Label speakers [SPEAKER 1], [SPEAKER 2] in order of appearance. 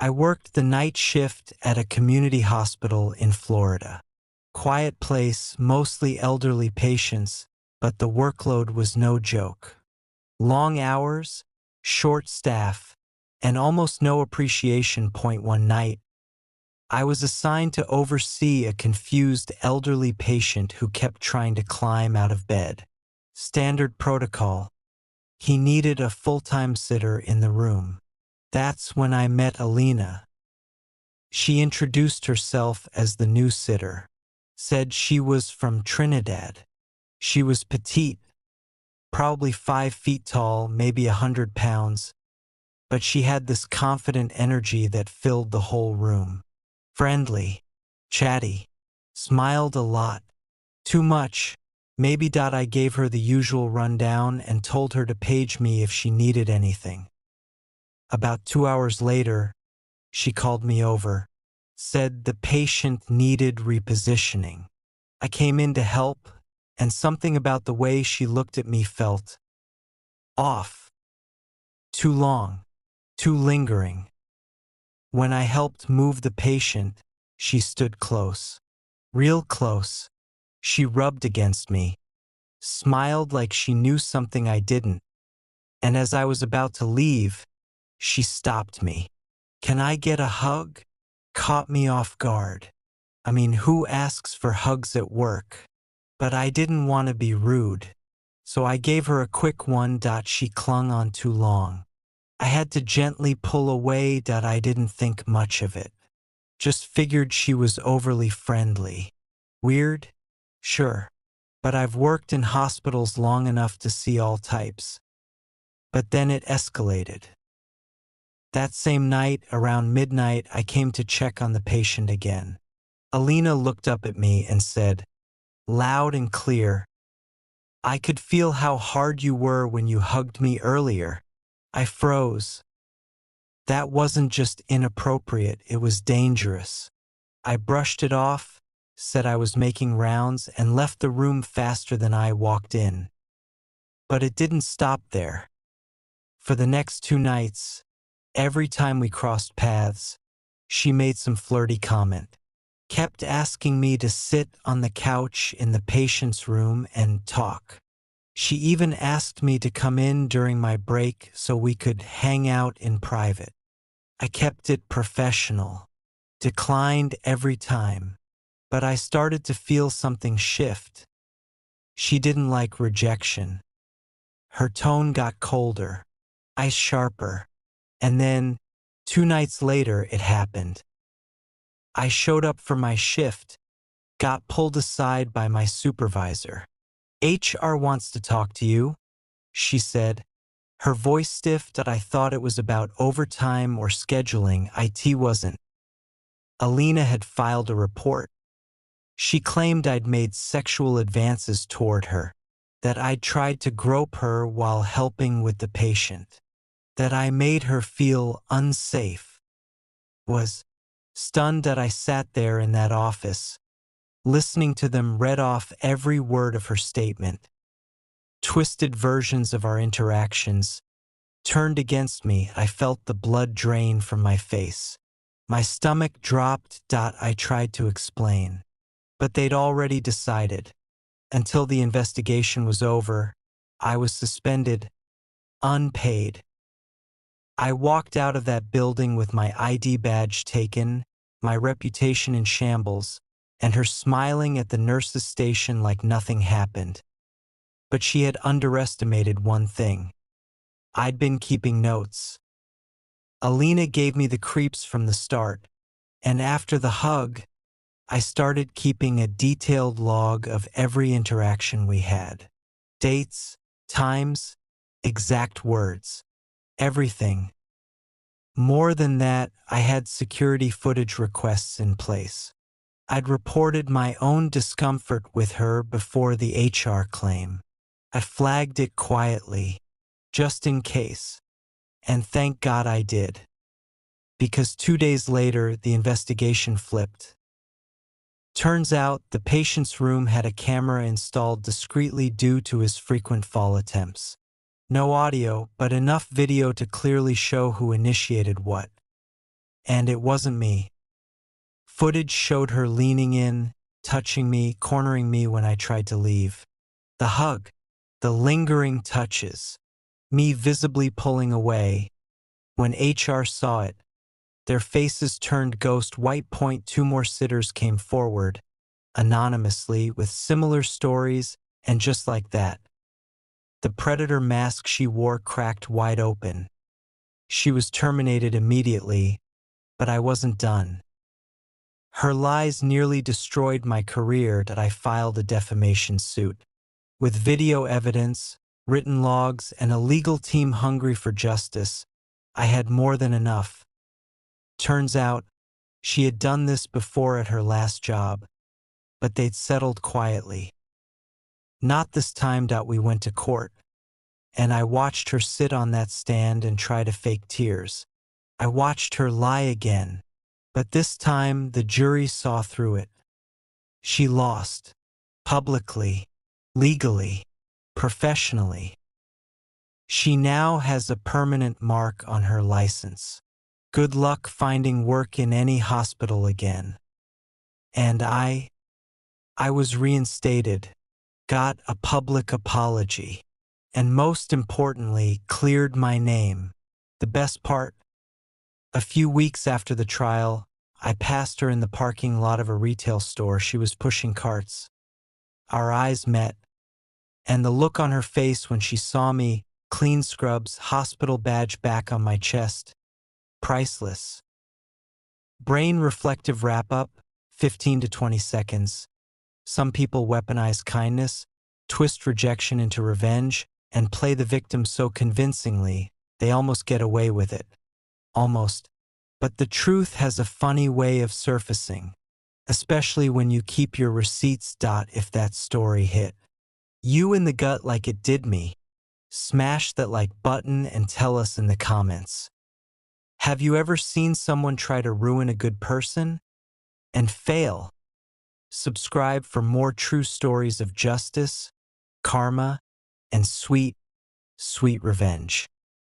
[SPEAKER 1] I worked the night shift at a community hospital in Florida. Quiet place, mostly elderly patients, but the workload was no joke. Long hours, short staff, and almost no appreciation point. One night, I was assigned to oversee a confused elderly patient who kept trying to climb out of bed. Standard protocol. He needed a full-time sitter in the room. That's when I met Alina. She introduced herself as the new sitter, said she was from Trinidad. She was petite, probably 5 feet tall, maybe 100 pounds, but she had this confident energy that filled the whole room. Friendly, chatty, smiled a lot. Too much. Maybe. I gave her the usual rundown and told her to page me if she needed anything. About 2 hours later, she called me over, said the patient needed repositioning. I came in to help, and something about the way she looked at me felt off. Too long, too lingering. When I helped move the patient, she stood close, real close. She rubbed against me, smiled like she knew something I didn't, and as I was about to leave, she stopped me. "Can I get a hug?" Caught me off guard. I mean, who asks for hugs at work? But I didn't want to be rude, so I gave her a quick one. She clung on too long. I had to gently pull away. I didn't think much of it. Just figured she was overly friendly. Weird? Sure. But I've worked in hospitals long enough to see all types. But then it escalated. That same night, around midnight, I came to check on the patient again. Alina looked up at me and said, loud and clear, "I could feel how hard you were when you hugged me earlier." I froze. That wasn't just inappropriate, it was dangerous. I brushed it off, said I was making rounds, and left the room faster than I walked in. But it didn't stop there. For the next 2 nights, every time we crossed paths, she made some flirty comment. Kept asking me to sit on the couch in the patient's room and talk. She even asked me to come in during my break so we could hang out in private. I kept it professional, declined every time, but I started to feel something shift. She didn't like rejection. Her tone got colder, eyes sharper, and then, 2 nights later, it happened. I showed up for my shift, got pulled aside by my supervisor. "HR wants to talk to you," she said, her voice stiff. I thought it was about overtime or scheduling. IT wasn't. Alina had filed a report. She claimed I'd made sexual advances toward her, that I'd tried to grope her while helping with the patient, that I made her feel unsafe. Was stunned that I sat there in that office, listening to them read off every word of her statement. Twisted versions of our interactions turned against me. I felt the blood drain from my face. My stomach dropped. I tried to explain, but they'd already decided. Until the investigation was over, I was suspended, unpaid. I walked out of that building with my ID badge taken, my reputation in shambles, and her smiling at the nurse's station like nothing happened. But she had underestimated one thing. I'd been keeping notes. Alina gave me the creeps from the start, and after the hug, I started keeping a detailed log of every interaction we had. Dates, times, exact words. Everything. More than that, I had security footage requests in place. I'd reported my own discomfort with her before the HR claim. I flagged it quietly, just in case. And thank God I did. Because 2 days later, the investigation flipped. Turns out the patient's room had a camera installed discreetly due to his frequent fall attempts. No audio, but enough video to clearly show who initiated what. And it wasn't me. Footage showed her leaning in, touching me, cornering me when I tried to leave. The hug, the lingering touches, me visibly pulling away. When HR saw it, their faces turned ghost white. Two more sitters came forward, anonymously, with similar stories, and just like that, the predator mask she wore cracked wide open. She was terminated immediately, but I wasn't done. Her lies nearly destroyed my career that I filed a defamation suit. With video evidence, written logs, and a legal team hungry for justice, I had more than enough. Turns out, she had done this before at her last job, but they'd settled quietly. Not this time. We went to court, and I watched her sit on that stand and try to fake tears. I watched her lie again, but this time the jury saw through it. She lost, publicly, legally, professionally. She now has a permanent mark on her license. Good luck finding work in any hospital again. And I was reinstated, got a public apology, and most importantly, cleared my name. The best part? A few weeks after the trial, I passed her in the parking lot of a retail store. She was pushing carts. Our eyes met, and the look on her face when she saw me, clean scrubs, hospital badge back on my chest, priceless. Brain reflective wrap-up, 15 to 20 seconds. Some people weaponize kindness, twist rejection into revenge, and play the victim so convincingly, they almost get away with it. Almost. But the truth has a funny way of surfacing, especially when you keep your receipts. If that story hit you in the gut like it did me, smash that like button and tell us in the comments. Have you ever seen someone try to ruin a good person and fail? Subscribe for more true stories of justice, karma, and sweet, sweet revenge.